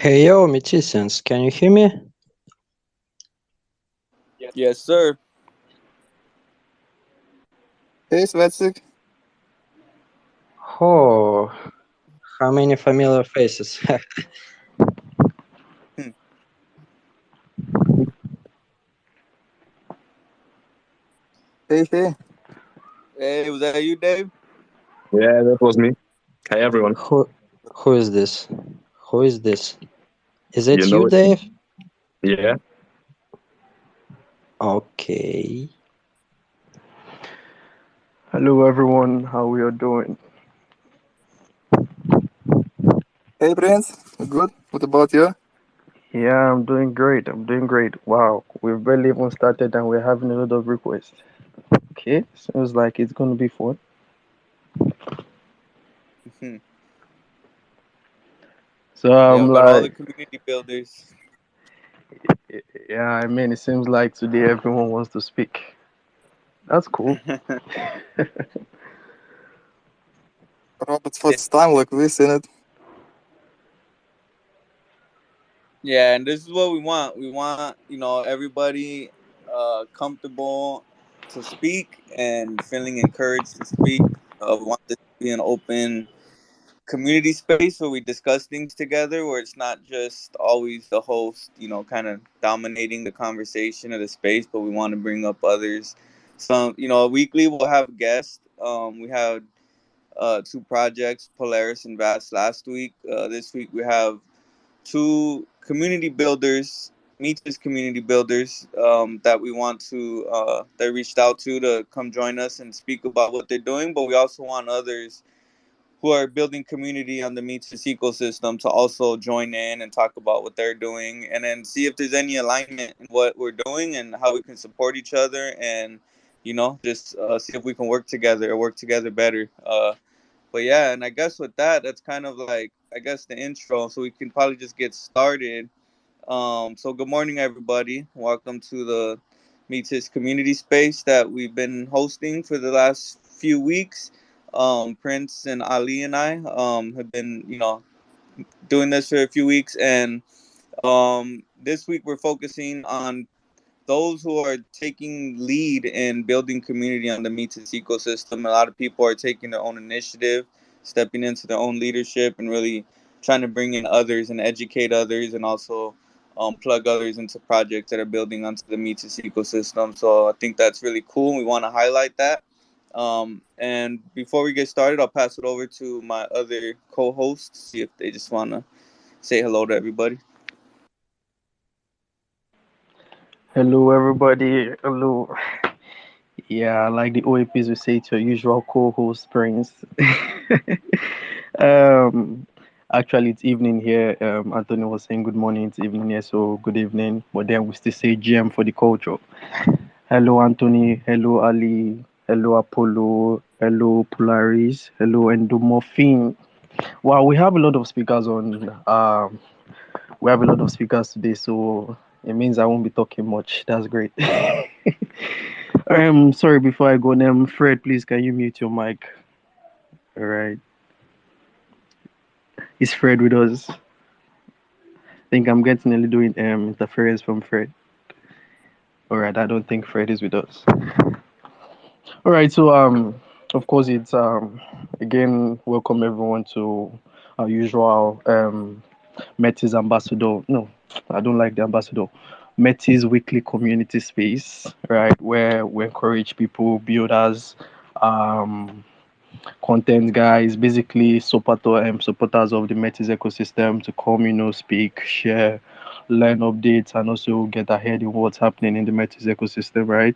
Hey yo, Metis, can you hear me? Yes, sir. Hey, Svetsik. Oh, how many familiar faces. Hmm. Hey, hey. Hey, was that you, Dave? Yeah, that was me. Hey, everyone. who who is this? Who is this? Is You it you, know it? Dave? Yeah. Okay. Hello everyone, how we are doing? Hey, Prince. Good. What about you? Yeah, I'm doing great. I'm doing great. Wow, we've barely even started and we're having a lot of requests. Okay, seems like it's gonna be fun. Hmm. So Yeah, I'm we got all the like, community builders. yeah, I mean, it seems like today everyone wants to speak. That's cool. Robert's first time like this in it. Yeah, and this is what we want. We want, everybody comfortable to speak and feeling encouraged to speak. We want this to be an open community space where we discuss things together, where it's not just always the host, kind of dominating the conversation or the space, but we want to bring up others. Some, weekly we'll have guests. We had two projects, Polaris and Vast last week. This week we have two community builders, Metis community builders, that we want to that reached out to come join us and speak about what they're doing. But we also want others who are building community on the Metis ecosystem to also join in and talk about what they're doing, and then see if there's any alignment in what we're doing and how we can support each other, and just see if we can work together or work together better. But yeah, and I guess with that, that's kind of like, I guess, the intro. So we can probably just get started. So good morning, everybody. Welcome to the Meets His community space that we've been hosting for the last few weeks. Prince and Ali and I have been, doing this for a few weeks, and this week we're focusing on those who are taking lead in building community on the Metis ecosystem. A lot of people are taking their own initiative, stepping into their own leadership, and really trying to bring in others and educate others, and also plug others into projects that are building onto the Metis ecosystem. So I think that's really cool. We want to highlight that. And before we get started, I'll pass it over to my other co-hosts, see if they just want to say hello to everybody. Hello everybody. Hello. Yeah, like the OAPs we say to your usual co-host Prince. um, Actually, it's evening here. Anthony was saying good morning. It's evening here, so good evening. But then we still say GM for the culture. Hello, Anthony. Hello, Ali. Hello, Apollo. Hello, Polaris. Hello, Endomorphine. Wow, we have a lot of speakers on. We have a lot of speakers today, so it means I won't be talking much. That's great. Sorry, before I go, Fred, please can you mute your mic? All right. Is Fred with us? I think I'm getting a little interference from Fred. All right, I don't think Fred is with us. All right, so of course it's again welcome everyone to our usual Metis ambassador. No, I don't like the ambassador. Metis weekly community space, right, where we encourage people, builders, um, content guys, basically supporters of the Metis ecosystem to come, speak, share, learn updates, and also get ahead in what's happening in the Metis ecosystem, right?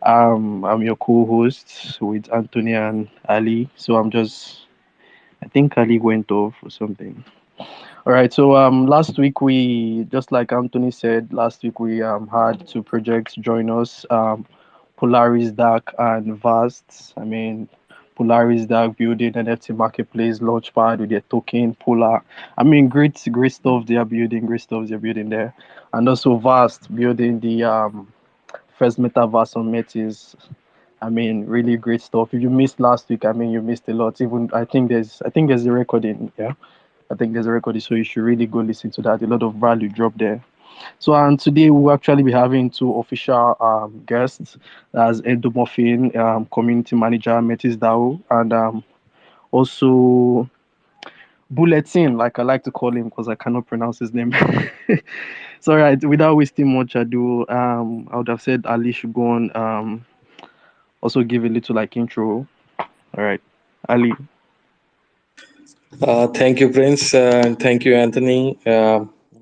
I'm your co-host with Anthony and Ali. So I think Ali went off or something. All right. So last week we, just like Anthony said, last week we had two projects join us. Polaris Dark and Vast. I mean, Polaris Dark building an NFT marketplace launchpad with their token Polar. I mean, great stuff they are building. Great stuff they're building there, and also Vast building the first metaverse on Metis. I mean, really great stuff. If you missed last week, I mean, you missed a lot. Even I think there's a recording. Yeah, I think there's a record, so you should really go listen to that. A lot of value dropped there. So, and today we'll actually be having two official guests. That's Endomorphin, community manager Metis Dao, and also Bulletin, like I like to call him because I cannot pronounce his name. So, all right, without wasting much ado, I would have said Ali should go on, also give a little like intro. All right, Ali. Thank you, Prince, and thank you, Anthony.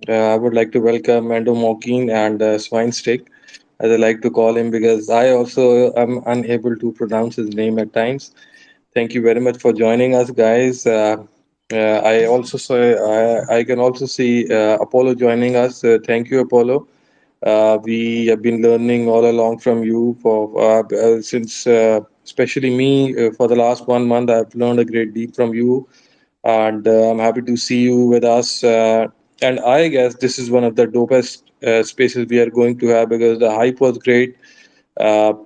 I would like to welcome Mando Mokin and Swine Stick, as I like to call him, because I also am unable to pronounce his name at times. Thank you very much for joining us, guys. I can also see Apollo joining us. Thank you, Apollo. We have been learning all along from you since, especially me, for the last 1 month. I've learned a great deal from you, and I'm happy to see you with us. And I guess this is one of the dopest spaces we are going to have, because the hype was great, and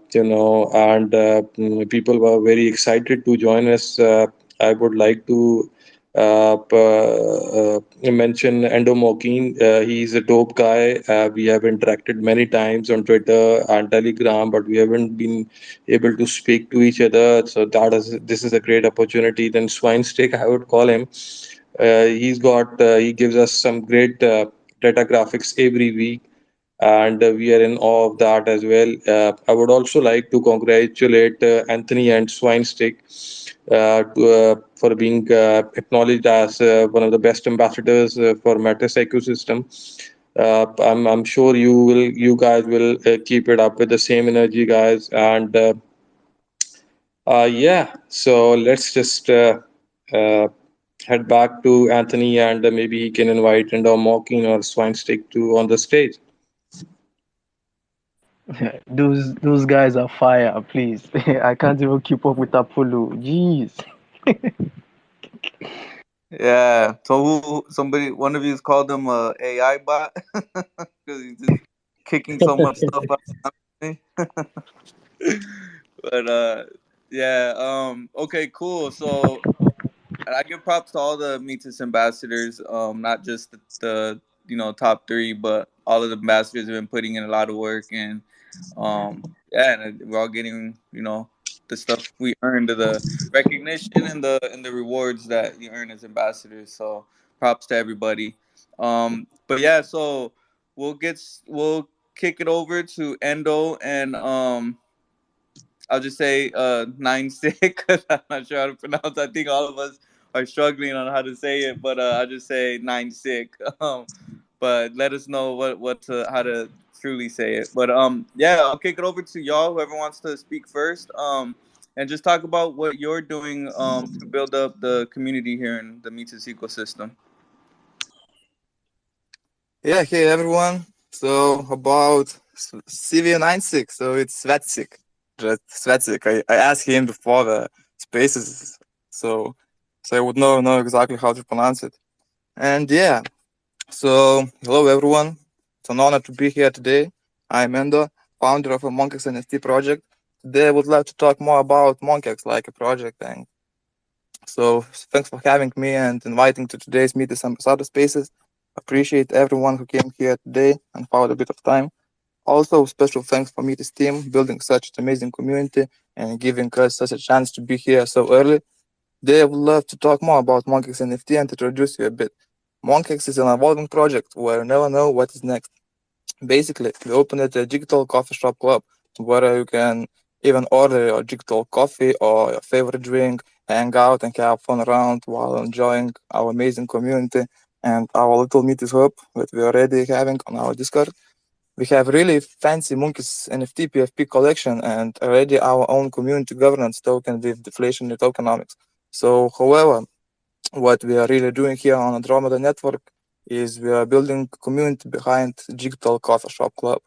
people were very excited to join us. I would like to mention Endo Mokin. He's a dope guy. We have interacted many times on Twitter and Telegram, but we haven't been able to speak to each other. So this is a great opportunity. Then Swine Stick, I would call him. He gives us some great data graphics every week, and we are in awe of that as well. I would also like to congratulate Anthony and Swinestick for being acknowledged as one of the best ambassadors for Metis ecosystem. I'm sure you guys will keep it up with the same energy, guys. And yeah, so let's just uh, head back to Anthony, and maybe he can invite Endo Mocking or Swinestick to on the stage. Those guys are fire, please. I can't even keep up with Apollo. Jeez. Yeah. So one of you called him a AI bot because he's just kicking so much stuff out of me. But yeah. Okay. Cool. So and I give props to all the Metis ambassadors, not just the top three, but all of the ambassadors have been putting in a lot of work, and yeah, and we're all getting the stuff we earned, the recognition and the rewards that you earn as ambassadors. So props to everybody. But yeah, so we'll kick it over to Endo and I'll just say nine sick because I'm not sure how to pronounce. I think all of us are struggling on how to say it, but I'll just say nine sick. But let us know how to truly say it. But yeah, I'll kick it over to y'all. Whoever wants to speak first. And just talk about what you're doing to build up the community here in the Metis ecosystem. Yeah, hey everyone. So about CV96, so it's Svetsik. Just Svetsik. I asked him before the spaces, so I would know exactly how to pronounce it. And yeah, so hello everyone. It's an honor to be here today. I'm Endo, founder of a Monkex NFT project. Today I would like to talk more about Monkex like a project, and so thanks for having me and inviting to today's Meet the Ambassador Spaces. Appreciate everyone who came here today and found a bit of time. Also, special thanks for Metis team building such an amazing community and giving us such a chance to be here so early. Today, I would love to talk more about Monkex NFT and introduce you a bit. Monkex is an evolving project where you never know what is next. Basically, we opened a digital coffee shop club where you can even order your digital coffee or your favorite drink, hang out and have fun around while enjoying our amazing community and our little Meeties hub that we're already having on our Discord. We have really fancy Monkeys NFT PFP collection and already our own community governance token with deflationary tokenomics. So, however, what we are really doing here on Andromeda Network is we are building community behind Digital Coffee Shop Club.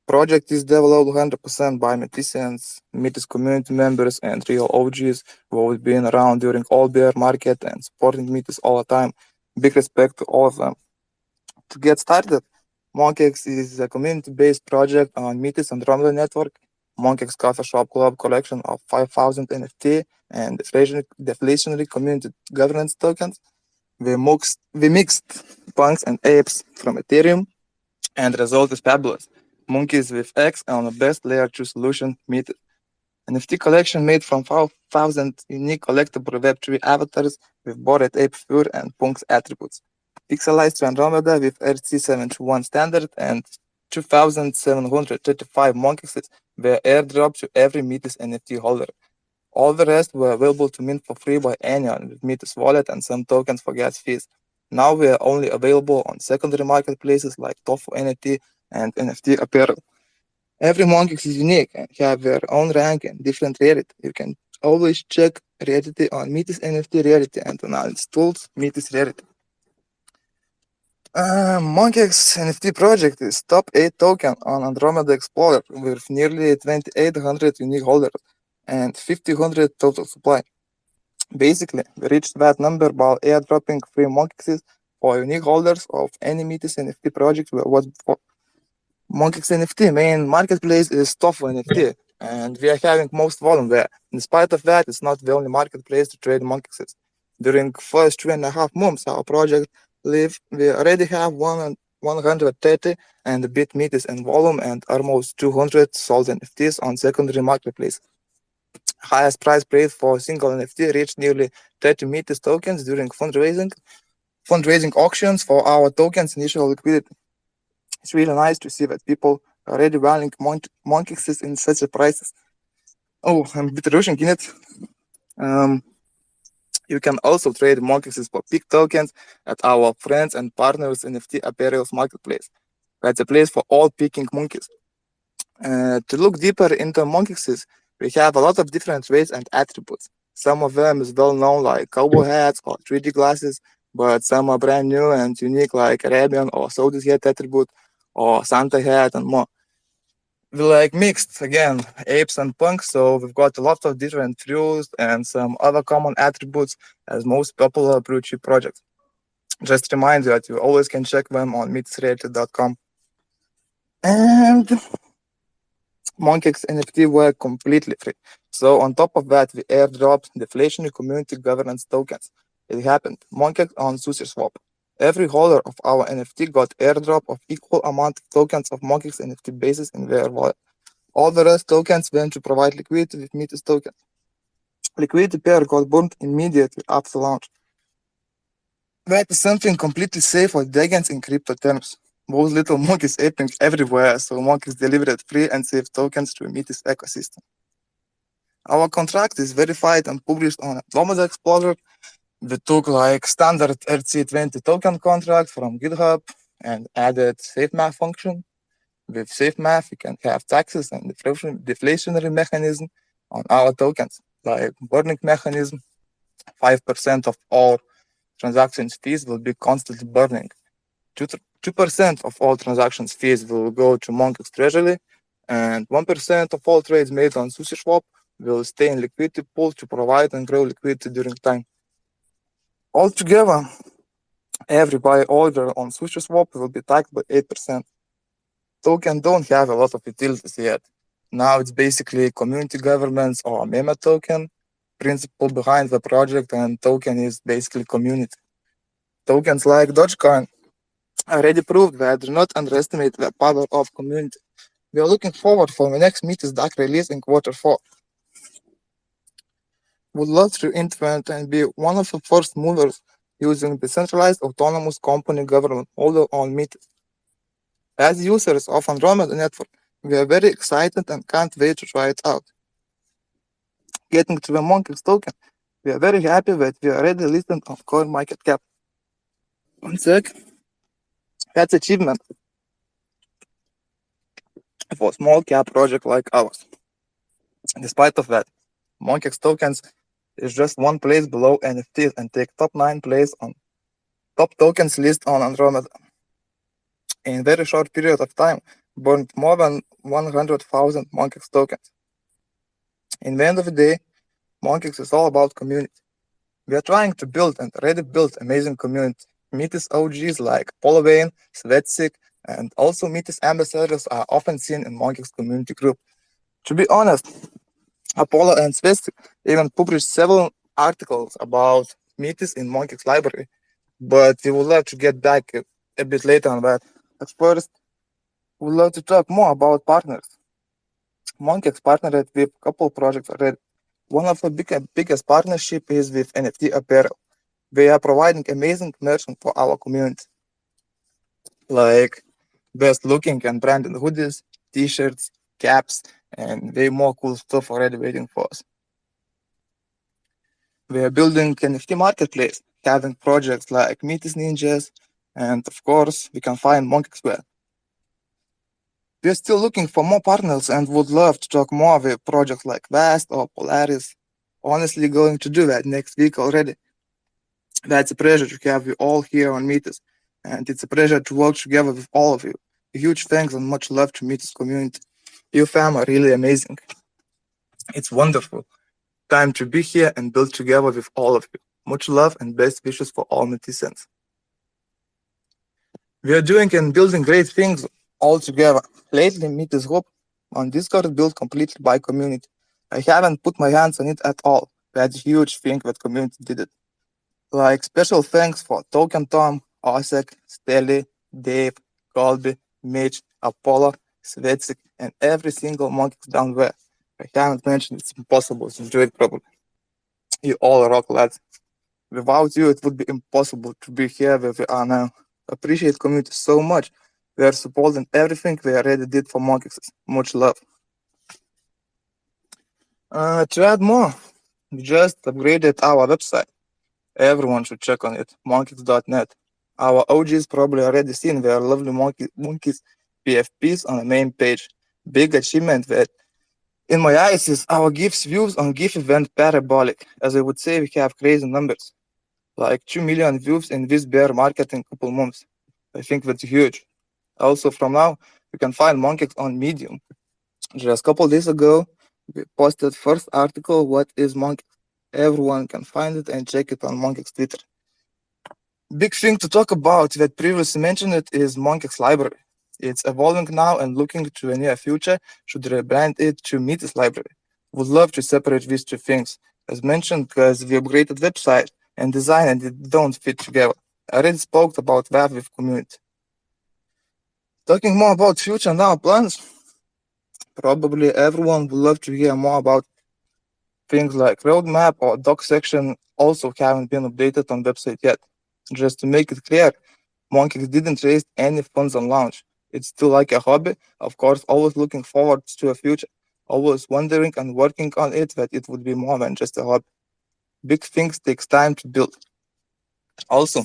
Project is developed 100% by Metisians, Metis community members, and real OGs who have been around during all bear market and supporting Metis all the time. Big respect to all of them. To get started, Monkex is a community-based project on Metis Andromeda Network. Monkex Coffee Shop Club collection of 5,000 NFT and deflationary community governance tokens. We mixed punks and apes from Ethereum, and the result is fabulous. Monkeys with X on the best layer 2 solution Metis. NFT collection made from 5,000 unique collectible Web3 avatars with bored ape fur and punks attributes. Pixelized to Andromeda with RC721 standard and 2,735 monkeys were airdropped to every Metis NFT holder. All the rest were available to mint for free by anyone with Metis wallet and some tokens for gas fees. Now we are only available on secondary marketplaces like Tofu NFT and NFT Apparel. Every monkey is unique and have their own rank and different rarity. You can always check rarity on Metis NFT rarity and on its tools Metis rarity. Monkey's NFT project is top 8 token on Andromeda Explorer with nearly 2,800 unique holders and 1,500 total supply. Basically, we reached that number by airdropping free monkeys for unique holders of any Metis NFT project where was before. Monkeys NFT main marketplace is Tofu NFT, and we are having most volume there. In spite of that, it's not the only marketplace to trade monkeys. During first 2.5 months, our project live, we already have 130 and a bit Metis in volume and almost 200 sold NFTs on secondary marketplace. Highest price paid for a single NFT reached nearly 30 Metis tokens during fundraising auctions for our tokens initial liquidity. It's really nice to see that people are already valuing monkeys in such a prices. Oh, I'm a bit rushing in it. You can also trade monkeys for peak tokens at our friends and partners NFT apparels marketplace. That's a place for all picking monkeys. To look deeper into monkeys, we have a lot of different rays and attributes. Some of them is well known like cowboy hats or 3D glasses, but some are brand new and unique like Arabian or Saudi hat attribute or Santa hat and more. We like mixed again apes and punks, so we've got a lot of different views and some other common attributes as most popular blue chip projects. Just remind you that you always can check them on meetsrelated.com. And Monkeys NFT were completely free. So on top of that, we airdropped deflationary community governance tokens. It happened. Monkeys on SushiSwap. Every holder of our NFT got airdrop of equal amount of tokens of Monkeys NFT basis in their wallet. All the rest tokens went to provide liquidity with Metis tokens. Liquidity pair got burned immediately after launch. That is something completely safe for Degans in crypto terms. Those little monkeys aping everywhere, so monkeys delivered free and safe tokens to Metis ecosystem. Our contract is verified and published on Andromeda Explorer. We took like standard RC20 token contract from GitHub and added safe math function. With safe math, we can have taxes and deflationary mechanism on our tokens, like burning mechanism. 5% of all transactions fees will be constantly burning. 2% of all transactions fees will go to Monkeys Treasury, and 1% of all trades made on SushiSwap will stay in liquidity pool to provide and grow liquidity during time. Altogether, every buy order on SushiSwap will be taxed by 8%. Token don't have a lot of utilities yet. Now it's basically community governance or meme token. Principle behind the project and token is basically community. Tokens like Dogecoin already proved that do not underestimate the power of community. We are looking forward for the next Metis DAC release in Q4. Would love to implement and be one of the first movers using decentralized autonomous company government model on Metis. As users of Andromeda Network, we are very excited and can't wait to try it out. Getting to the Monkeys token, we are very happy that we are already listed on CoinMarketCap. One sec. That's achievement for a small cap project like ours. Despite of that, Monkeys tokens is just one place below NFTs and take top 9 place on top tokens list on Andromeda. In a very short period of time, burned more than 100,000 Monkeys tokens. In the end of the day, Monkeys is all about community. We are trying to build and already built amazing community. Metis OGs like Polovane, Svetsik, and also Metis ambassadors are often seen in Monkeys community group. To be honest, Apollo and Svetsik even published several articles about Metis in Monkeys library. but we would love to get back a bit later on that. At first, we would love to talk more about partners. Monkeys partnered with a couple projects already. One of the biggest partnership is with NFT Apparel. They are providing amazing merchant for our community, like best looking and branded hoodies, t-shirts, caps, and way more cool stuff already waiting for us. We are building NFT marketplace, having projects like Metis Ninjas, and of course, we can find Monkeys well. We are still looking for more partners and would love to talk more with projects like Vast or Polaris. Honestly, going to do that next week already. That's a pleasure to have you all here on Metis, and it's a pleasure to work together with all of you. A huge thanks and much love to Metis community. You fam are really amazing. It's wonderful time to be here and build together with all of you. Much love and best wishes for all Metisans. We are doing and building great things all together. Lately, Metis Group on Discord is built completely by community. I haven't put my hands on it at all. That's a huge thing that community did it. Like special thanks for Token Tom, Osek, Steli, Dave, Colby, Mitch, Apollo, Svetsik, and every single monkey down there. I haven't mentioned it's impossible to do it properly. You all rock, lads. Without you, it would be impossible to be here where we are now. Appreciate community so much. We are supporting everything we already did for monkeys. Much love. To add more, we just upgraded our website. Everyone should check on it, monkeys.net. Our OGs probably already seen their lovely monkeys PFPs on the main page. Big achievement that, in my eyes, is our GIFs views on GIF event parabolic. As I would say, we have crazy numbers, like 2 million views in this bear market in couple months. I think that's huge. Also, from now, you can find monkeys on Medium. Just a couple days ago, we posted first article, What is Monkeys? Everyone can find it and check it on Monkeys Twitter. Big thing to talk about that previously mentioned it is Monkeys Library. It's evolving now and looking to a near future should rebrand it to Metis Library. Would love to separate these two things. As mentioned, because the upgraded website and design and it don't fit together. I already spoke about that with community. Talking more about future now plans, probably everyone would love to hear more about things like roadmap or doc section also haven't been updated on website yet. Just to make it clear, Monkeys didn't raise any funds on launch. It's still like a hobby, of course, always looking forward to a future, always wondering and working on it that it would be more than just a hobby. Big things takes time to build. Also,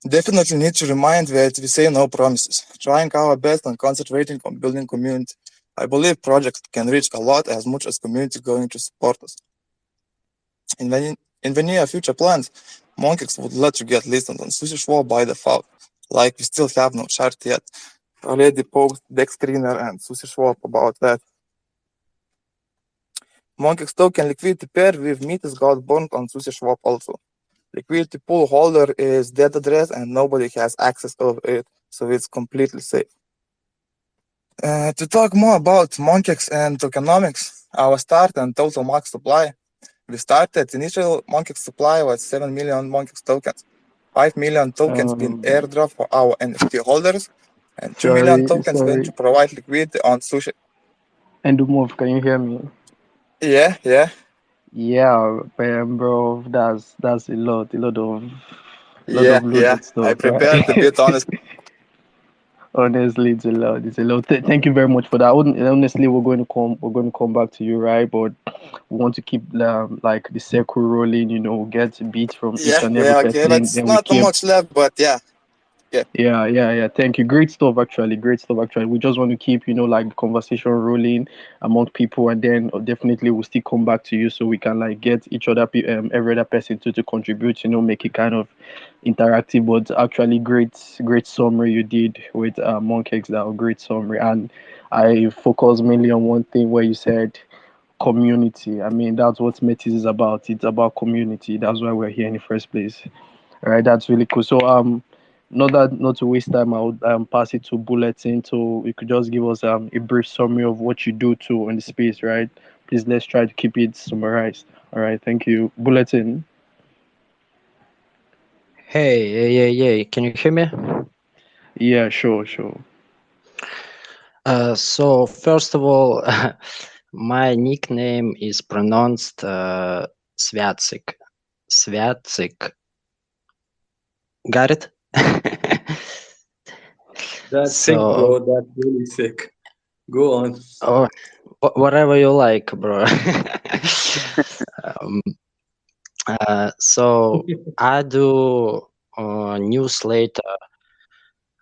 definitely need to remind that we say no promises, trying our best and concentrating on building community. I believe projects can reach a lot as much as community going to support us. In the near future plans, Monkeys would let you get listed on Sushi Swap by default, like we still have no chart yet. Already post deck screener and Sushi Swap about that. Monkeys token liquidity pair with Metis got burned on Sushi Swap also. Liquidity pool holder is dead address and nobody has access over it, so it's completely safe. To talk more about Monkeys and tokenomics, our start and total max supply. We started initial Monkeys supply was 7 million Monkeys tokens. 5 million tokens been Um, airdrop for our NFT holders, and 2 million sorry, tokens going to sorry. provide liquidity on Sushi. And move, can you hear me? Yeah. Yeah, bro, that's a lot of Yeah. loaded I stuff, prepared a right? bit, honestly. Honestly, it's a lot. It's a lot. Thank you very much for that. Honestly, we're going to come back to you, right? But we want to keep like the circle rolling. Get beats from each and every Okay. person. That's Then we not too keep. much left, but yeah. Yeah. Thank you. Great stuff, actually. Great stuff, actually. We just want to keep, like the conversation rolling among people, and then definitely we'll still come back to you so we can like get each other, every other person to contribute. Make it kind of interactive. But actually, great summary you did with Monkeys. That was great summary, and I focus mainly on one thing where you said community. I mean, that's what Metis is about. It's about community. That's why we're here in the first place. All right, that's really cool. So not to waste time, I would pass it to Bulletin. So you could just give us a brief summary of what you do to in the space, right? Please let's try to keep it summarized. All right, thank you, Bulletin. Hey, yeah, yeah, yeah. Can you hear me? Yeah, sure, sure. So first of all, my nickname is pronounced Sviatzik. Sviatzik. Got it? That's sick, So, bro. That's really sick. Go on. oh, whatever you like, bro. um, so I do newsletter.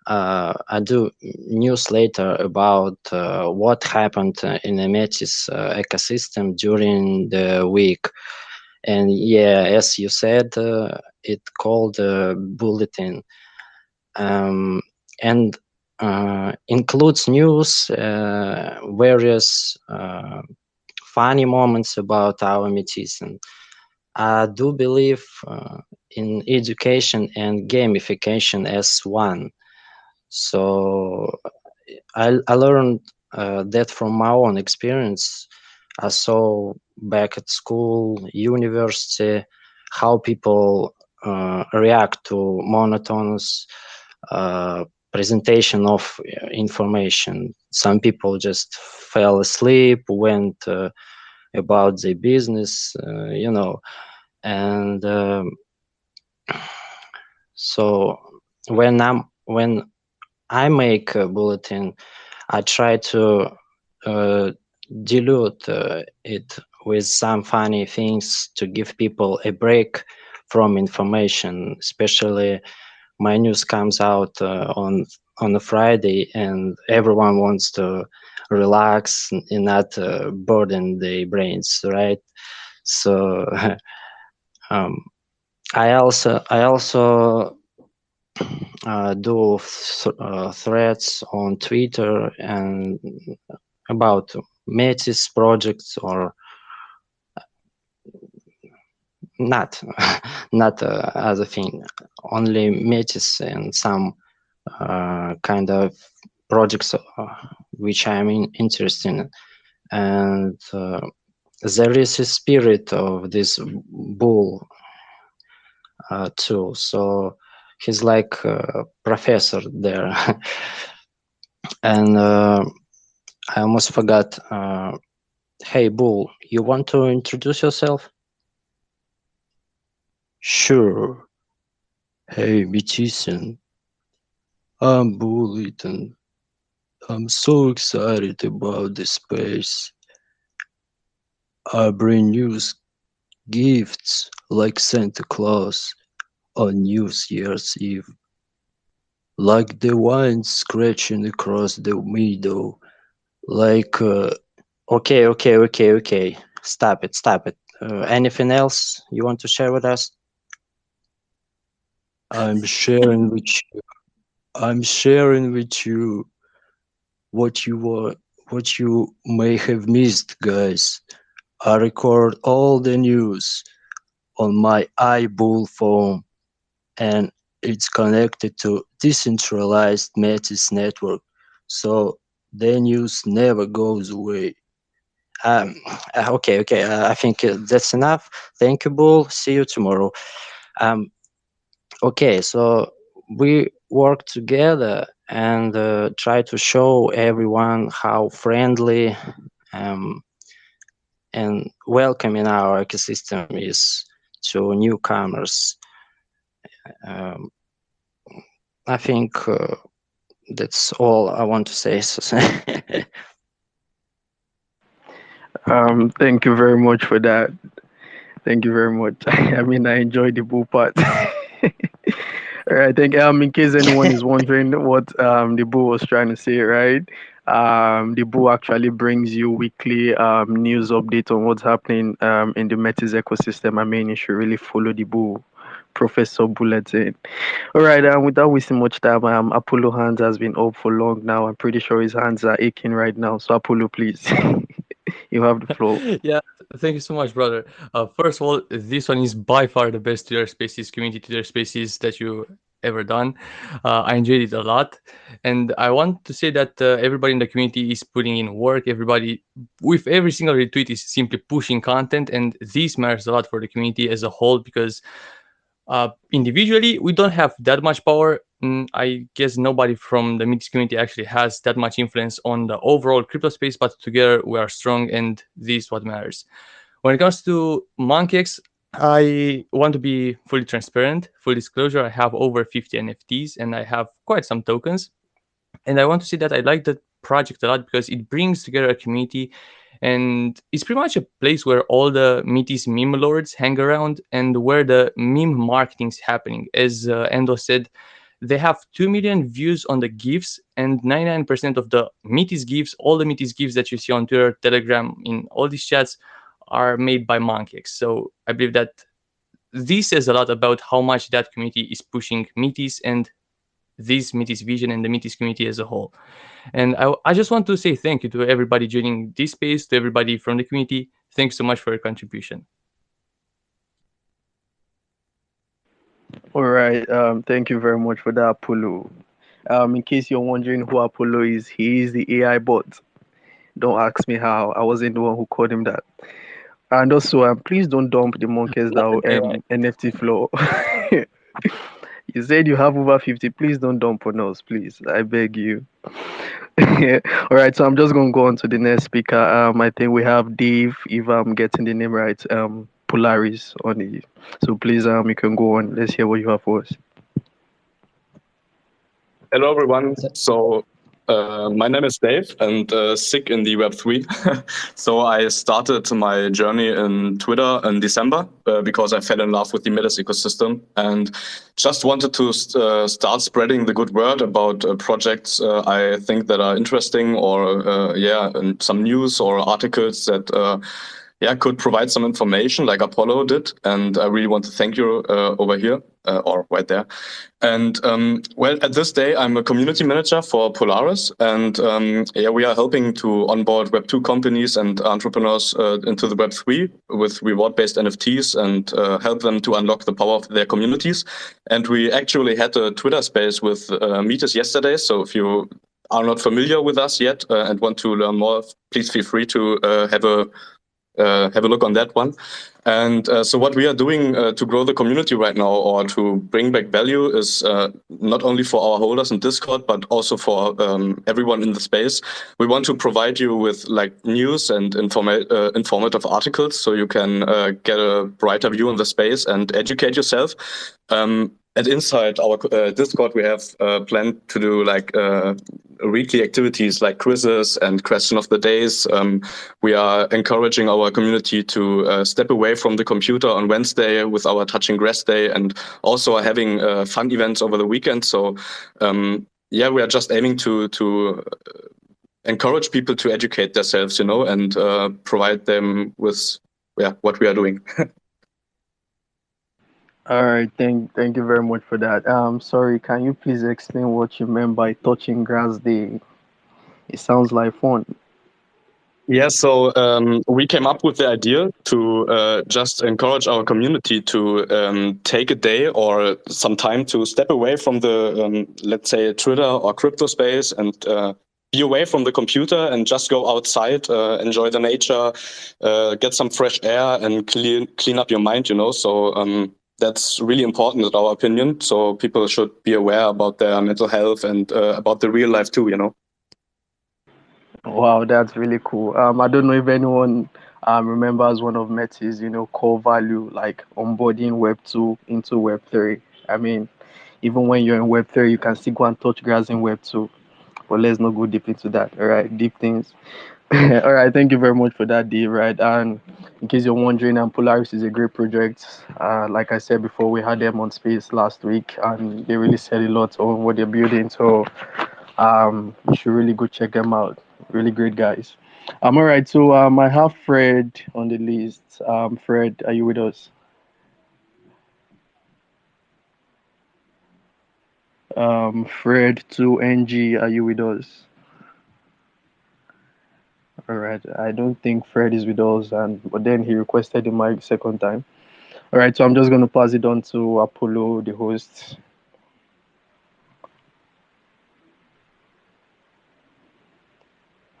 I do newsletter about what happened in the Metis ecosystem during the week. And yeah, as you said, it called bulletin, um, and includes news, various funny moments about our Metis. And I do believe in education and gamification as one. So I learned that from my own experience. I saw back at school, university, how people react to monotonous uh, presentation of information. Some people just fell asleep, went about their business, and so when I make a bulletin, I try to uh, dilute it with some funny things to give people a break from information. Especially, my news comes out on a Friday, and everyone wants to relax and not burden their brains, right? So um, I also do threads on Twitter and about Metis projects or not, not other thing, only Metis and some kind of projects which I'm interested in. And there is a spirit of this bull too. So he's like a professor there. And I almost forgot. Hey, Bull, you want to introduce yourself? Sure. Hey, Metis, I'm Bull Eaton. I'm so excited about this space. I bring news gifts like Santa Claus on New Year's Eve, like the wind scratching across the meadow, like okay. Stop it. Anything else you want to share with us? I'm sharing with you. I'm sharing with you what you were, what you may have missed, guys. I record all the news on my iBull phone, and it's connected to decentralized Metis network, so the news never goes away. Um, okay. I think that's enough. Thank you, Bull. See you tomorrow. Um, okay, so we work together and try to show everyone how friendly um, and welcoming our ecosystem is to newcomers. Um, I think that's all I want to say. Thank you very much for that. Thank you very much. I mean, I enjoyed the bull part. All right, I think in case anyone is wondering what the bull was trying to say, right? The bull actually brings you weekly news update on what's happening in the Metis ecosystem. I mean, you should really follow the bull, Professor Bulletin. All right, without wasting much time, Apollo hands has been up for long now. I'm pretty sure his hands are aching right now. So Apollo, please, you have the floor. Yeah, thank you so much, brother. First of all, this one is by far the best Twitter Spaces community Twitter Spaces that you ever done. I enjoyed it a lot, and I want to say that everybody in the community is putting in work. Everybody, with every single retweet, is simply pushing content, and this matters a lot for the community as a whole because Individually, we don't have that much power. I guess nobody from the Metis community actually has that much influence on the overall crypto space, but together we are strong, and this is what matters. When it comes to MonkX, I want to be fully transparent. Full disclosure, I have over 50 NFTs and I have quite some tokens. And I want to say that I like that project a lot because it brings together a community, and it's pretty much a place where all the Metis meme lords hang around and where the meme marketing is happening. As Endo said, they have 2 million views on the GIFs, and 99% of the Metis GIFs, all the Metis GIFs that you see on Twitter, Telegram, in all these chats, are made by MonkX. So I believe that this says a lot about how much that community is pushing Metis and this Metis vision and the Metis community as a whole. And I just want to say thank you to everybody joining this space, to everybody from the community. Thanks so much for your contribution. All right. Thank you very much for that, Apollo. In case you're wondering who Apollo is, he is the AI bot. Don't ask me how. I wasn't the one who called him that. And also, please don't dump the monkeys that NFT floor. You said you have over 50. Please don't dump on us, please. I beg you. All right, so I'm just gonna go on to the next speaker. I think we have Dave, if I'm getting the name right. Polaris on the. So please, you can go on. Let's hear what you have for us. Hello, everyone. So, my name is Dave, and sick in the Web3. So I started my journey in Twitter in December because I fell in love with the Metis ecosystem and just wanted to start spreading the good word about projects I think that are interesting, or and some news or articles that could provide some information like Apollo did. And I really want to thank you over here or right there. And well, at this day, I'm a community manager for Polaris, and we are helping to onboard Web2 companies and entrepreneurs into the Web3 with reward-based NFTs and help them to unlock the power of their communities. And we actually had a Twitter space with Metis yesterday. So if you are not familiar with us yet and want to learn more, please feel free to have a look on that one. And so what we are doing to grow the community right now, or to bring back value, is not only for our holders in Discord, but also for everyone in the space. We want to provide you with like news and informative articles, so you can get a brighter view on the space and educate yourself. And inside our Discord, we have planned to do like weekly activities like quizzes and question of the days. We are encouraging our community to step away from the computer on Wednesday with our Touching Grass Day, and also are having fun events over the weekend. So we are just aiming to encourage people to educate themselves, and provide them with what we are doing. All right, thank you very much for that. Sorry, can you please explain what you meant by touching grass day? It sounds like fun. Yeah, so we came up with the idea to just encourage our community to take a day or some time to step away from the, let's say, Twitter or crypto space, and be away from the computer and just go outside, enjoy the nature, get some fresh air, and clean up your mind, So that's really important in our opinion. So people should be aware about their mental health and about the real life too, Wow, that's really cool. I don't know if anyone remembers one of Metis, core value, like onboarding Web2 into Web3. I mean, even when you're in Web3, you can still go and touch grass in Web2. But let's not go deep into that. All right, deep things. All right, thank you very much for that, Dave. Right, and in case you're wondering, Polaris is a great project. Like I said before, we had them on space last week, and they really said a lot on what they're building. So, you should really go check them out. Really great guys. All right. So, I have Fred on the list. Fred, are you with us? Fred 2NG, are you with us? All right. I don't think Fred is with us, but then he requested the mic second time. All right. So I'm just going to pass it on to Apollo, the host.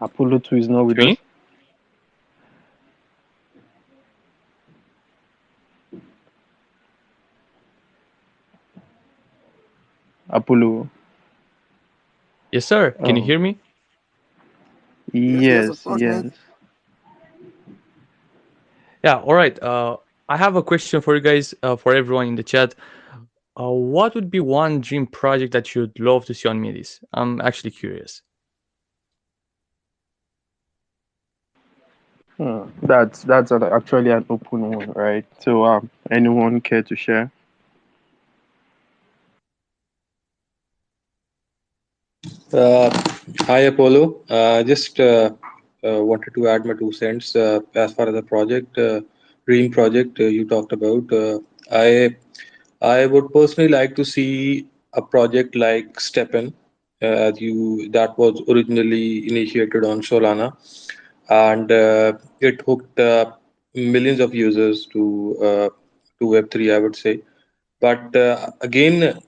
Apollo 2 is not with us. Apollo. Yes, sir. Can you Oh, hear me? Yes, of yes, course, yes. man. Yeah. All right. I have a question for you guys, for everyone in the chat. What would be one dream project that you'd love to see on Metis? I'm actually curious. That's actually an open one, right? So anyone care to share? Uh, Hi, Apollo. Just wanted to add my 2 cents as far as the project, Dream project you talked about. I would personally like to see a project like Steppen, as you that was originally initiated on Solana, and it hooked millions of users to Web3, I would say. But again,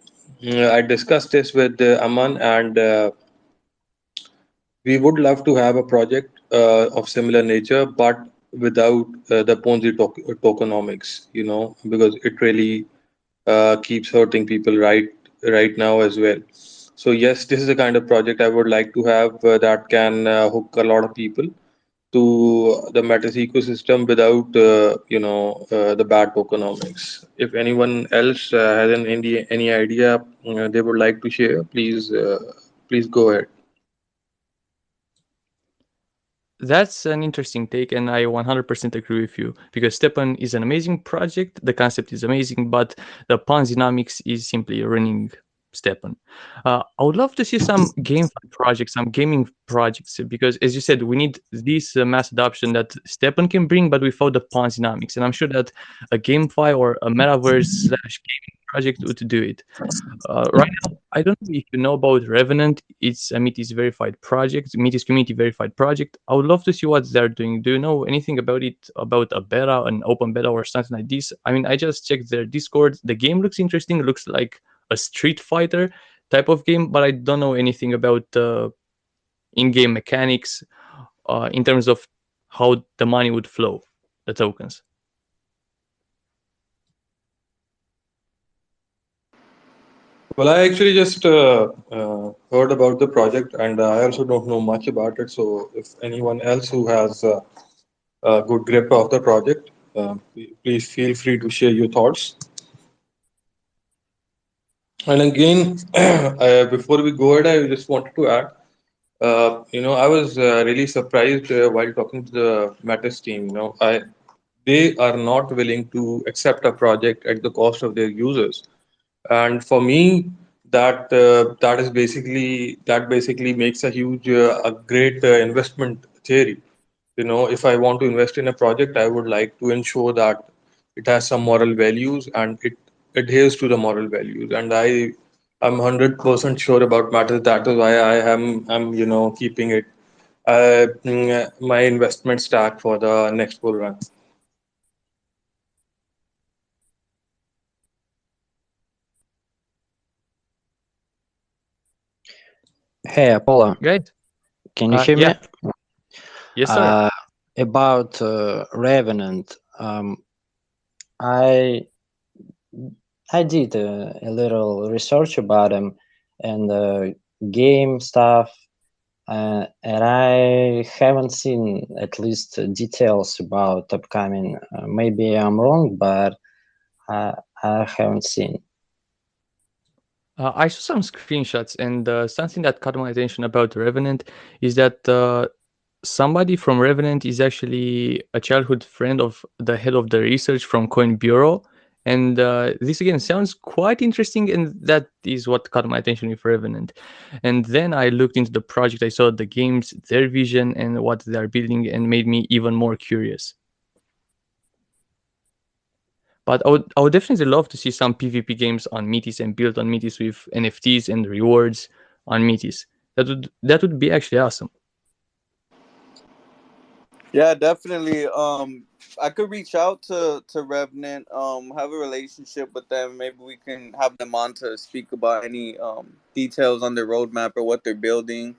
I discussed this with Aman, and we would love to have a project of similar nature, but without the Ponzi tokenomics, because it really keeps hurting people right now as well. So yes, this is the kind of project I would like to have that can hook a lot of people to the Metis ecosystem without the bad tokenomics. If anyone else has any idea they would like to share, please go ahead. That's an interesting take, and I 100% agree with you because Stepan is an amazing project. The concept is amazing, but the Pan dynamics is simply running Stepan. I would love to see some GameFi projects, some gaming projects, because as you said, we need this mass adoption that Stepan can bring, but without the Pan dynamics. And I'm sure that a GameFi or a metaverse slash gaming project would do it. Right now, I don't know if you know about Revenant. It's a Metis verified project, Metis community verified project. I would love to see what they're doing. Do you know anything about it, about a beta, an open beta, or something like this? I mean, I just checked their Discord. The game looks interesting. It looks like a Street Fighter type of game, but I don't know anything about in-game mechanics in terms of how the money would flow, the tokens. Well, I actually just heard about the project, and I also don't know much about it. So, if anyone else who has a good grip of the project, please feel free to share your thoughts. And again, before we go ahead, I just wanted to add, I was really surprised while talking to the Matis team. They are not willing to accept a project at the cost of their users. And for me, that basically makes a great investment theory. If I want to invest in a project, I would like to ensure that it has some moral values and it adheres to the moral values. And I'm 100% sure about matters. That is why I'm keeping it my investment stack for the next bull run. Hey, Apollo, Great. can you hear me? Yeah. Yes, sir. Uh, about Revenant, I I did a little research about him and game stuff, and I haven't seen at least details about upcoming. Maybe I'm wrong, but I haven't seen. I saw some screenshots, and something that caught my attention about Revenant is that somebody from Revenant is actually a childhood friend of the head of the research from Coin Bureau. And this again sounds quite interesting, and that is what caught my attention with Revenant. And then I looked into the project, I saw the games, their vision, and what they are building, and made me even more curious. But I would definitely love to see some PvP games on Metis and built on Metis with NFTs and rewards on Metis. That would be actually awesome. Yeah, definitely. I could reach out to Revenant, have a relationship with them. Maybe we can have them on to speak about any details on their roadmap or what they're building.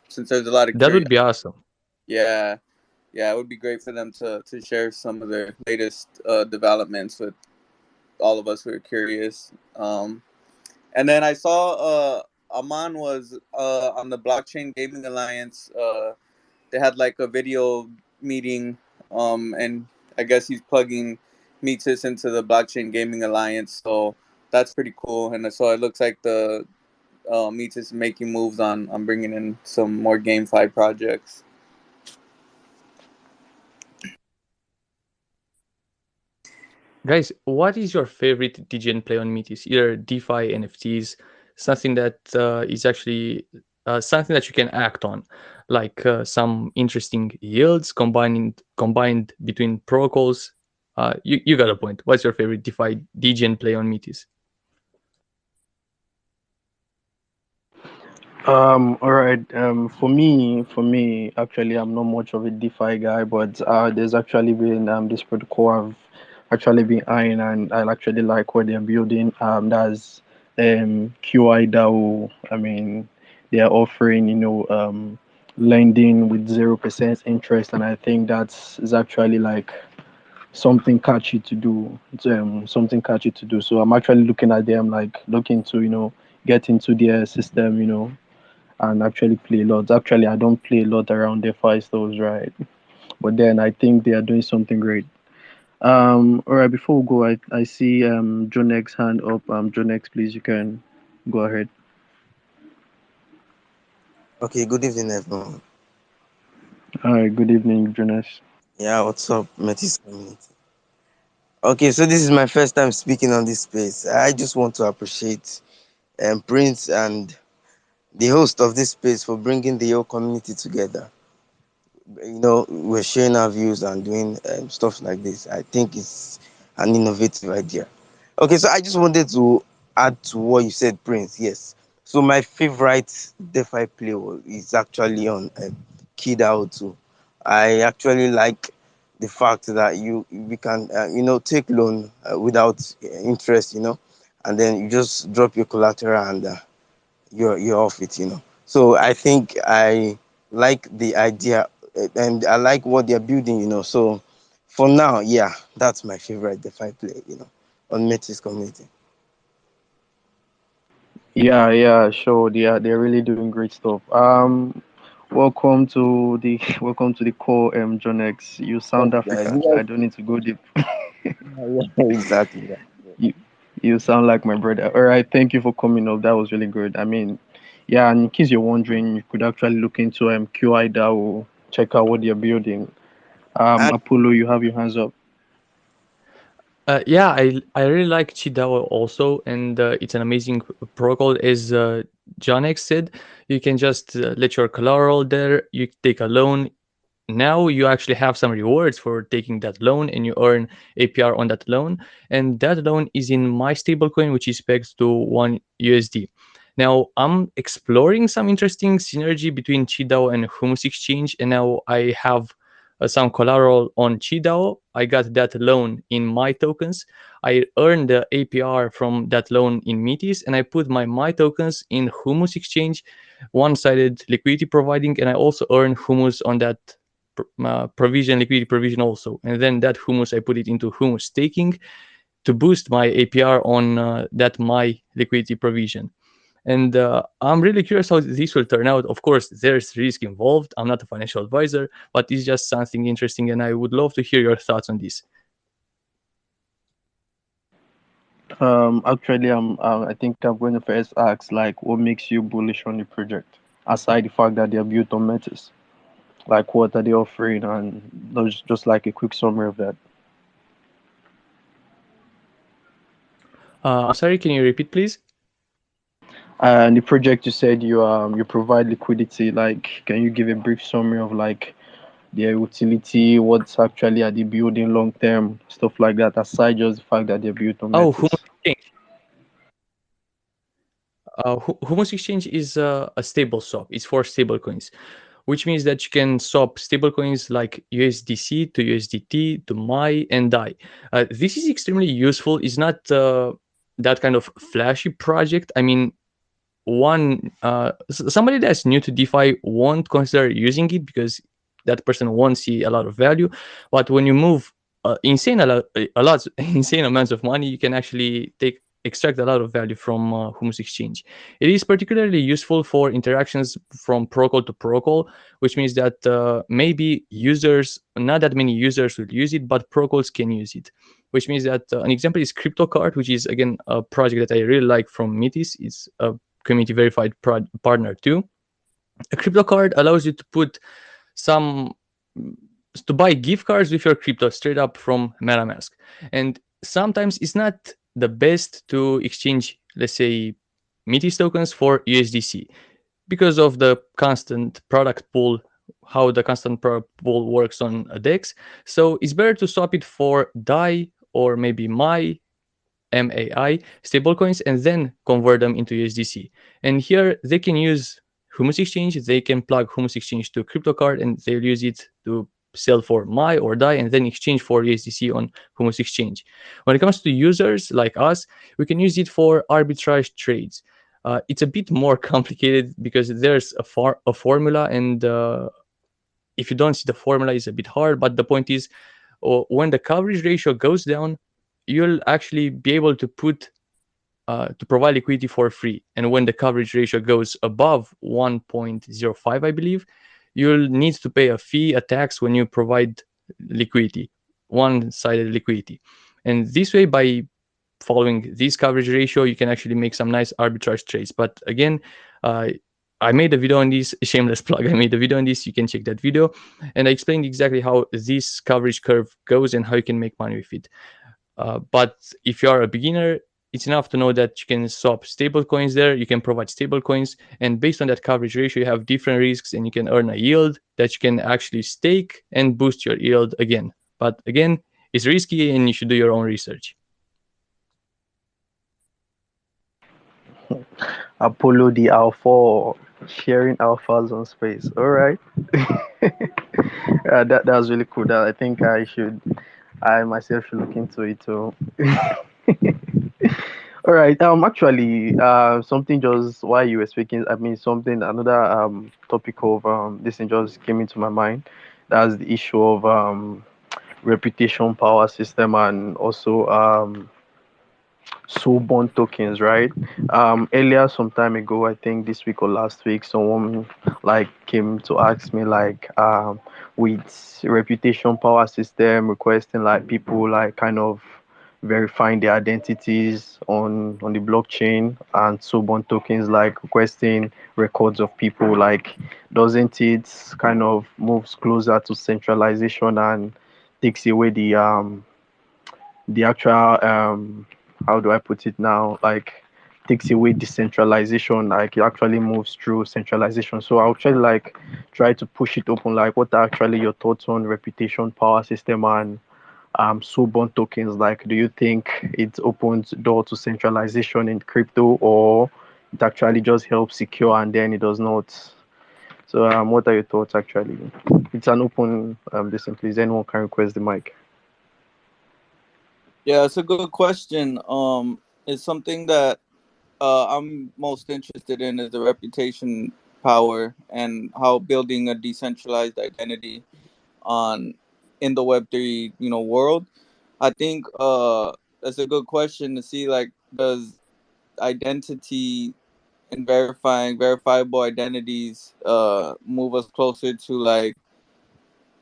Since there's a lot of That would curiosity. be awesome. Yeah, yeah, it would be great for them to share some of their latest developments with all of us who are curious. And then I saw Aman was on the Blockchain Gaming Alliance. They had like a video meeting, and I guess he's plugging Metis into the Blockchain Gaming Alliance. So that's pretty cool. And so it looks like the Metis is making moves on bringing in some more GameFi projects. Guys, what is your favorite DGN play on Metis? Either DeFi, NFTs, something that is actually something that you can act on, like some interesting yields combined between protocols. You got a point. What's your favorite DeFi DGN play on Metis? All right. Actually, I'm not much of a DeFi guy, but there's actually been this protocol I've actually been eyeing, and I actually like what they're building. That's QI DAO. I mean, they are offering, lending with 0% interest, and I think that's is actually like something catchy to do. It's something catchy to do. So I'm actually looking at them, like looking to, get into their system, and actually play a lot. Actually, I don't play a lot around their five stores, right? But then I think they are doing something great. All right, before we go, I see John X hand up. John X, please, you can go ahead. Okay, good evening, everyone. All right, good evening, John X. Yeah, what's up, Metis community? Okay, so this is my first time speaking on this space. I just want to appreciate Prince and the host of this space for bringing the whole community together. We're sharing our views and doing stuff like this. I think it's an innovative idea. Okay, so I just wanted to add to what you said, Prince. Yes. So my favorite DeFi play is actually on Kidao too. I actually like the fact that we can take loan without interest, and then you just drop your collateral and you're off it. So I think I like the idea and I like what they're building. So for now, yeah, that's my favorite DeFi play, on Metis community. Yeah, yeah, sure. They're really doing great stuff. Welcome to the welcome to the call, John X. You sound Thanks, guys. African. I don't need to go deep. Yeah, exactly. Yeah. You you sound like my brother. All right, thank you for coming up. That was really good. I mean, yeah, and in case you're wondering, you could actually look into QI DAO, check out what they're building. And Apollo, you have your hands up. Yeah, I really like Chidao also, and it's an amazing protocol. As John X said, you can just let your collateral there. You take a loan. Now you actually have some rewards for taking that loan, and you earn APR on that loan. And that loan is in my stablecoin, which is pegged to one USD. Now I'm exploring some interesting synergy between Chidao and Humus Exchange, and now I have some collateral on Chidao. I got that loan in my tokens. I earned the APR from that loan in Metis, and I put my tokens in Humus Exchange, one-sided liquidity providing, and I also earn Humus on that provision, liquidity provision also. And then that Humus, I put it into Humus staking to boost my APR on that my liquidity provision. And I'm really curious how this will turn out. Of course, there's risk involved. I'm not a financial advisor, but it's just something interesting, and I would love to hear your thoughts on this. Actually, I think I'm going to first ask, like, what makes you bullish on the project, aside the fact that they're built on Metis? Like, what are they offering, and just like a quick summary of that. I'm sorry, can you repeat, please? And the project, you said you provide liquidity. Like, can you give a brief summary of like their utility, what's actually are they building long term, stuff like that, aside just the fact that they're built on Oh, Humus Metis? Exchange. Humus Exchange is a stable swap. It's for stable coins, which means that you can swap stablecoins like USDC to USDT to MAI and DAI. This is extremely useful. It's not that kind of flashy project. I mean, somebody that's new to DeFi won't consider using it because that person won't see a lot of value. But when you move insane a lot insane amounts of money, you can actually take extract a lot of value from Hummus Exchange. It is particularly useful for interactions from protocol to protocol, which means that maybe users, not that many users will use it, but protocols can use it. Which means that an example is CryptoCard, which is again a project that I really like from Metis. It's a community verified partner too. A crypto card allows you to put some to buy gift cards with your crypto straight up from MetaMask. And sometimes it's not the best to exchange, let's say, Metis tokens for USDC because of the constant product pool, how the constant product pool works on a DEX. So it's better to swap it for DAI or maybe MAI stablecoins and then convert them into USDC. And here they can use Hummus Exchange. They can plug Hummus Exchange to crypto card and they'll use it to sell for MAI or DAI and then exchange for USDC on Hummus Exchange. When it comes to users like us, we can use it for arbitrage trades. It's a bit more complicated because there's a formula, and if you don't see the formula, it's a bit hard. But the point is, when the coverage ratio goes down, you'll actually be able to provide liquidity for free. And when the coverage ratio goes above 1.05, I believe, you'll need to pay a fee, a tax when you provide liquidity, one-sided liquidity. And this way, by following this coverage ratio, you can actually make some nice arbitrage trades. But again, I made a video on this, shameless plug. I made a video on this. You can check that video. And I explained exactly how this coverage curve goes and how you can make money with it. But if you are a beginner, it's enough to know that you can swap stable coins there. You can provide stable coins. And based on that coverage ratio, you have different risks and you can earn a yield that you can actually stake and boost your yield again. But again, it's risky and you should do your own research. Apollo the Alpha, sharing alphas on space. All right. That was really cool. That I think I myself should look into it too. All right. Actually, something just while you were speaking, I mean, something another topic of this thing just came into my mind. That's the issue of reputation power system and also bond tokens, right? Earlier some time ago, I think this week or last week, someone like came to ask me like with reputation power system requesting like people like kind of verifying their identities on the blockchain and bond tokens like requesting records of people, like doesn't it kind of moves closer to centralization and takes away the actual how do I put it now? Like takes away decentralization, like it actually moves through centralization. So I'll try to like try to push it open, like what are actually your thoughts on reputation power system and bond tokens? Like do you think it opens door to centralization in crypto, or it actually just helps secure and then it does not? So what are your thoughts actually? It's an open this please anyone can request the mic. Yeah, it's a good question. It's something that I'm most interested in is the reputation power and how building a decentralized identity on in the Web3 world. I think that's a good question to see, like, does identity and verifying verifiable identities move us closer to like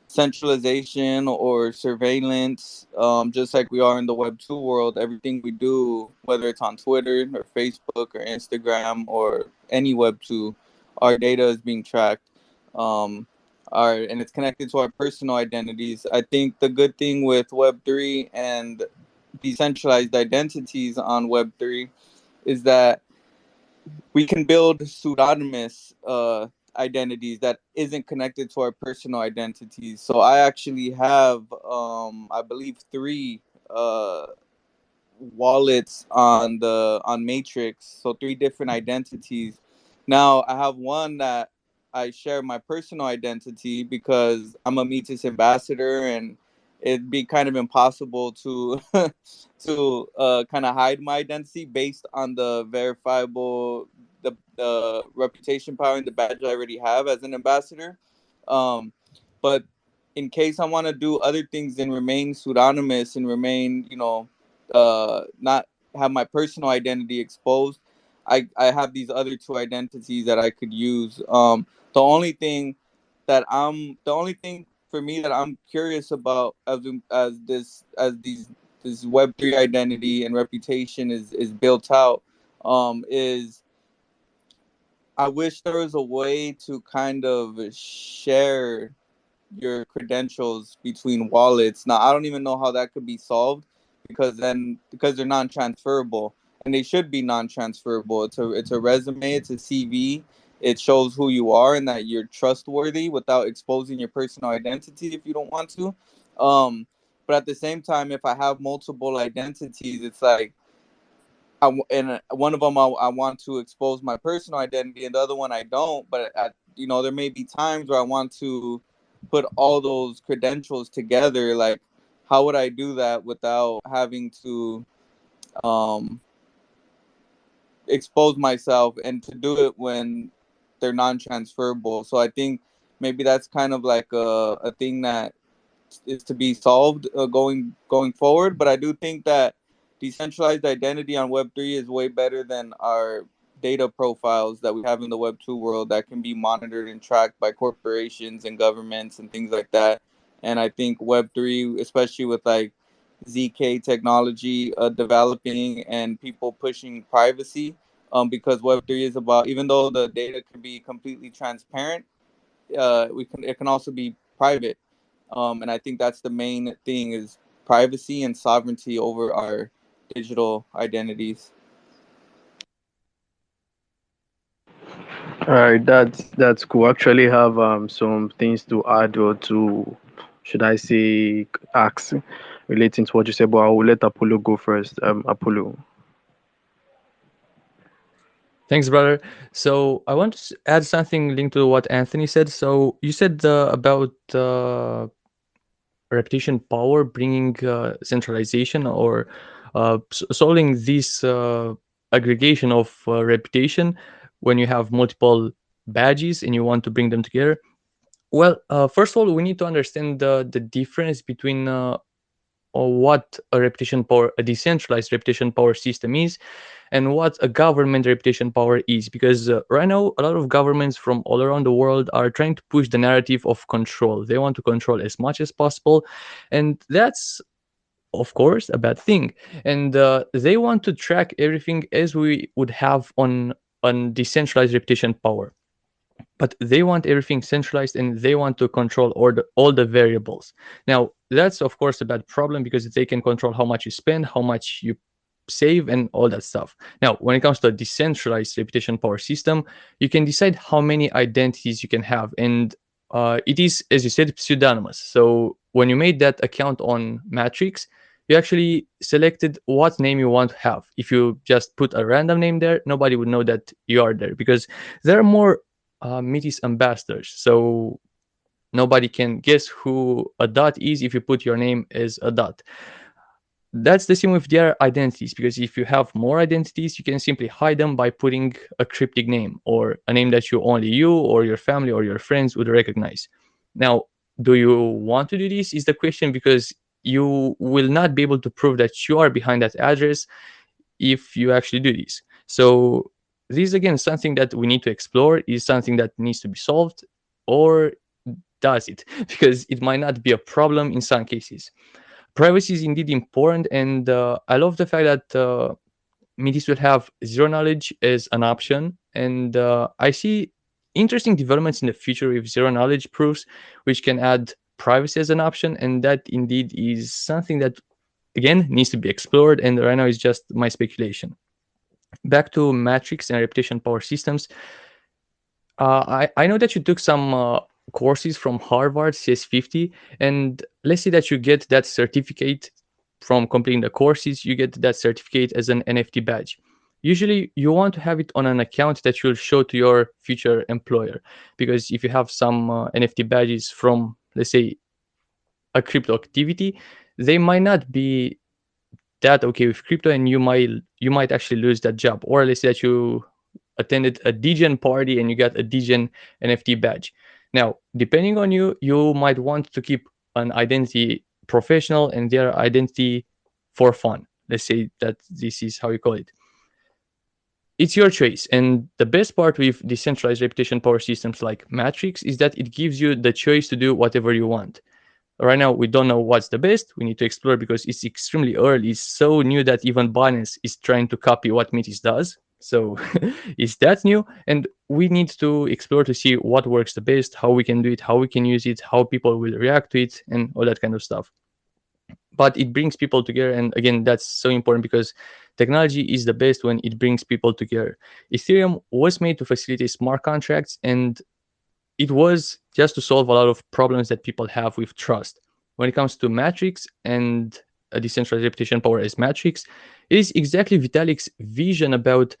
centralization or surveillance, just like we are in the Web2 world. Everything we do, whether it's on Twitter or Facebook or Instagram or any Web2, our data is being tracked. And it's connected to our personal identities. I think the good thing with Web3 and decentralized identities on Web3 is that we can build pseudonymous identities that isn't connected to our personal identities. So I actually have, I believe, three wallets on Matrix. So three different identities. Now I have one that I share my personal identity because I'm a Metis ambassador, and it'd be kind of impossible to to kind of hide my identity based on the verifiable the reputation power and the badge I already have as an ambassador. But in case I want to do other things and remain pseudonymous and remain, not have my personal identity exposed, I have these other two identities that I could use. The only thing for me that I'm curious about as this Web3 identity and reputation is built out, is I wish there was a way to kind of share your credentials between wallets. Now, I don't even know how that could be solved, because they're non-transferable, and they should be non-transferable. It's a resume, it's a CV. It shows who you are and that you're trustworthy without exposing your personal identity if you don't want to. Um, but at the same time, if I have multiple identities, it's like one of them I want to expose my personal identity, and the other one I don't. But there may be times where I want to put all those credentials together. Like, how would I do that without having to um, expose myself, and to do it when they're non-transferable? So I think maybe that's kind of like a thing that is to be solved going forward. But I do think that decentralized identity on Web3 is way better than our data profiles that we have in the Web2 world that can be monitored and tracked by corporations and governments and things like that. And I think Web3, especially with like ZK technology developing and people pushing privacy, because Web3 is about, even though the data can be completely transparent, it can also be private. And I think that's the main thing, is privacy and sovereignty over our digital identities. All right, that's cool. Actually, have some things to add or to, should I say, ask relating to what you said. But I will let Apollo go first. Apollo. Thanks, brother. So I want to add something linked to what Anthony said. So you said about reputation power bringing centralization, or solving this aggregation of reputation when you have multiple badges and you want to bring them together. Well, first of all, we need to understand the difference between what a decentralized reputation power system is, and what a government reputation power is. Because right now, a lot of governments from all around the world are trying to push the narrative of control. They want to control as much as possible, and that's, of course, a bad thing. And they want to track everything as we would have on decentralized reputation power, but they want everything centralized and they want to control all the variables. Now, that's of course a bad problem, because they can control how much you spend, how much you save, and all that stuff. Now, when it comes to a decentralized reputation power system, you can decide how many identities you can have, and it is, as you said, pseudonymous. So when you made that account on Matrix, you actually selected what name you want to have. If you just put a random name there, nobody would know that you are there, because there are more Metis ambassadors. So nobody can guess who a dot is if you put your name as a dot. That's the same with their identities, because if you have more identities, you can simply hide them by putting a cryptic name, or a name that only you or your family or your friends would recognize. Now, do you want to do this is the question, because you will not be able to prove that you are behind that address if you actually do this. So this is again something that we need to explore, is something that needs to be solved, or does it? Because it might not be a problem in some cases. Privacy is indeed important, and I love the fact that Metis will have zero knowledge as an option, and I see interesting developments in the future with zero knowledge proofs, which can add privacy as an option, and that indeed is something that again needs to be explored, and right now is just my speculation. Back to Matrix and reputation power systems. I know that you took some courses from Harvard CS50, and let's say that you get that certificate from completing the courses. You get that certificate as an NFT badge. Usually, you want to have it on an account that you'll show to your future employer, because if you have some NFT badges from, let's say, a crypto activity, they might not be that okay with crypto, and you might actually lose that job. Or let's say that you attended a degen party and you got a degen NFT badge. Now, depending on you, you might want to keep an identity professional and their identity for fun. let's say that this is how you call it. It's your choice. And the best part with decentralized reputation power systems like Matrix is that it gives you the choice to do whatever you want. Right now, we don't know what's the best. We need to explore because it's extremely early. It's so new that even Binance is trying to copy what Metis does. So it's that new. And we need to explore to see what works the best, how we can do it, how we can use it, how people will react to it, and all that kind of stuff. But it brings people together. And again, that's so important because technology is the best when it brings people together. Ethereum was made to facilitate smart contracts, and it was just to solve a lot of problems that people have with trust. When it comes to Matrix and a decentralized reputation power as Matrix, it is exactly Vitalik's vision about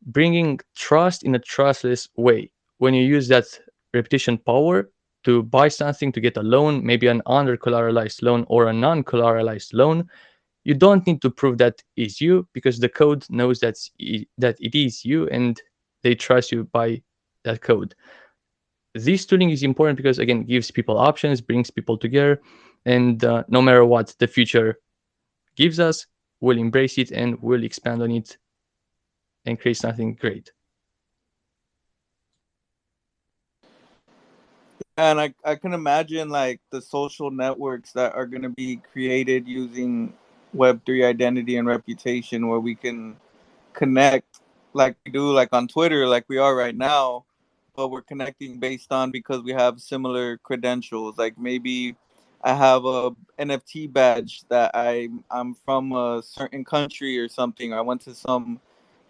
bringing trust in a trustless way. When you use that reputation power to buy something, to get a loan, maybe an under collateralized loan or a non collateralized loan, you don't need to prove that is you because the code knows that it is you and they trust you by that code. This tooling is important because again gives people options, brings people together, and no matter what the future gives us, we'll embrace it and we'll expand on it and create something great. And I can imagine like the social networks that are going to be created using Web3 identity and reputation, where we can connect like we do, like on Twitter, like we are right now, but we're connecting based on because we have similar credentials. Like maybe I have a NFT badge that I'm from a certain country or something. Or I went to some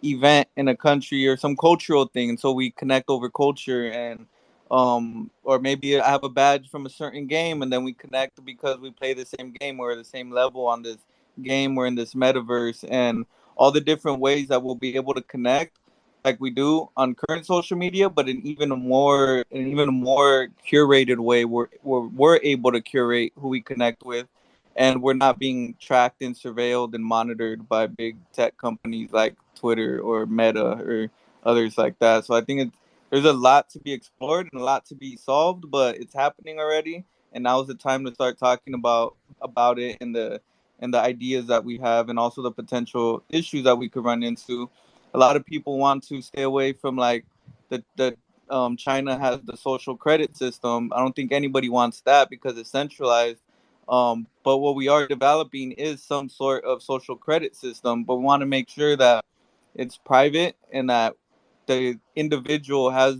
event in a country or some cultural thing, and so we connect over culture. And or maybe I have a badge from a certain game, and then we connect because we play the same game. We're the same level on this game. We're in this metaverse, and all the different ways that we'll be able to connect like we do on current social media, but in even more curated way. We're able to curate who we connect with, and we're not being tracked and surveilled and monitored by big tech companies like Twitter or Meta or others like that. So I think there's a lot to be explored and a lot to be solved, but it's happening already, and now's the time to start talking about it and the ideas that we have, and also the potential issues that we could run into. A lot of people want to stay away from like the China has the social credit system. I don't think anybody wants that because it's centralized. But what we are developing is some sort of social credit system, but we want to make sure that it's private and that the individual has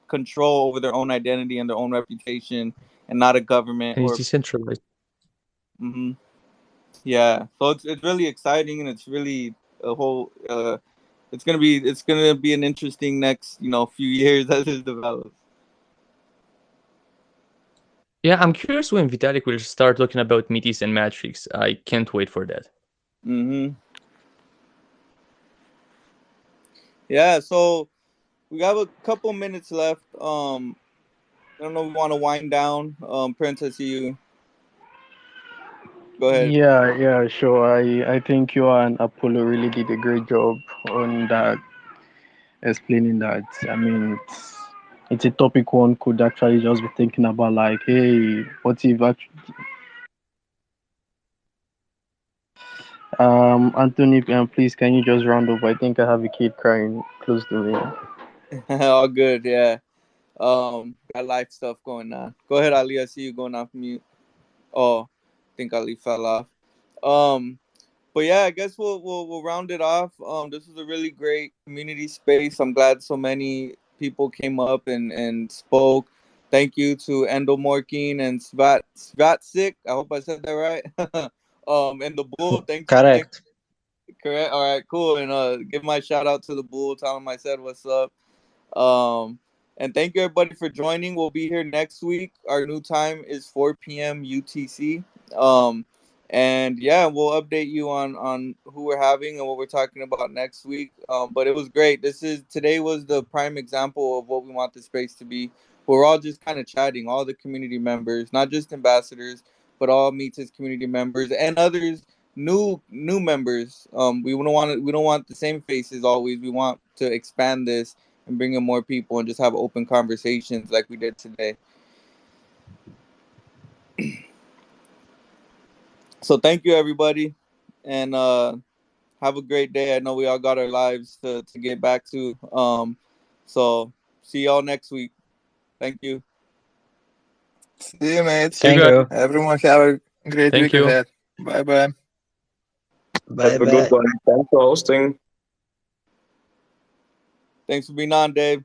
control over their own identity and their own reputation, and not a government And it's or. decentralized. Mhm. Yeah, so it's really exciting, and it's really a whole. It's gonna be an interesting next few years as it develops. Yeah, I'm curious when Vitalik will start talking about Metis and Matrix. I can't wait for that. Mm-hmm. Yeah, so we have a couple minutes left. I don't know if we want to wind down. Prince, I see you. Go ahead. Yeah, yeah, sure. I think you and Apollo really did a great job on that, explaining that. I mean, it's a topic one could actually just be thinking about, like, hey, what if actually, Anthony, please, can you just round up? I think I have a kid crying close to me. All good. Yeah. Got life stuff going on. Go ahead, Ali. I see you going off mute. Oh, I think Ali fell off. Um, But yeah, I guess we'll round it off. This was a really great community space. I'm glad so many people came up and spoke. Thank you to Endomorkine and Svatsik. I hope I said that right. And the Bull. Thank. Correct. Correct. All right, cool. And give my shout out to the Bull. Tell him I said what's up. Um, and thank you everybody for joining. We'll be here next week. Our new time is 4 p.m. UTC. Um, and yeah, we'll update you on who we're having and what we're talking about next week. But it was great. Today was the prime example of what we want the space to be. We're all just kind of chatting, all the community members, not just ambassadors, but all Meets as community members and others, new members. We don't want the same faces always. We want to expand this and bring in more people and just have open conversations like we did today. So thank you everybody. and have a great day. I know we all got our lives to get back to. So see y'all next week. Thank you. See you, mates. See you Thank guys. you. Everyone have a great Thank week you. ahead. Bye bye. Bye Have a good bye. one. Thanks for hosting. Thanks for being on, Dave.